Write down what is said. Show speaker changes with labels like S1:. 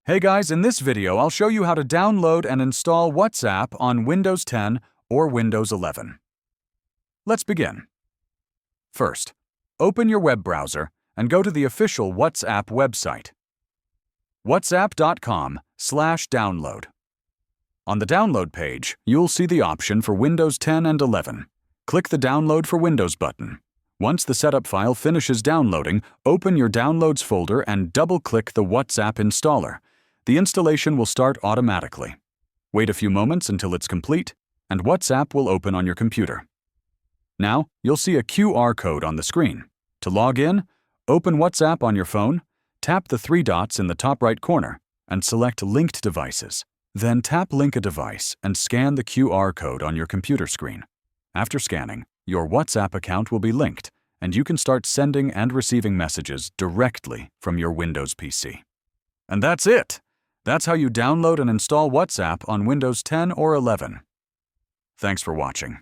S1: Hey guys, in this video I'll show you how to download and install WhatsApp on Windows 10 or Windows 11. Let's begin. First, open your web browser and go to the official WhatsApp website. whatsapp.com/download. On the download page, you'll see the option for Windows 10 and 11. Click the Download for Windows button. Once the setup file finishes downloading, open your Downloads folder and double-click the WhatsApp installer. The installation will start automatically. Wait a few moments until it's complete, and WhatsApp will open on your computer. Now, you'll see a QR code on the screen. To log in, open WhatsApp on your phone, tap the three dots in the top right corner, and select Linked Devices. Then tap Link a Device and scan the QR code on your computer screen. After scanning, your WhatsApp account will be linked, and you can start sending and receiving messages directly from your Windows PC. And that's it! That's how you download and install WhatsApp on Windows 10 or 11. Thanks for watching.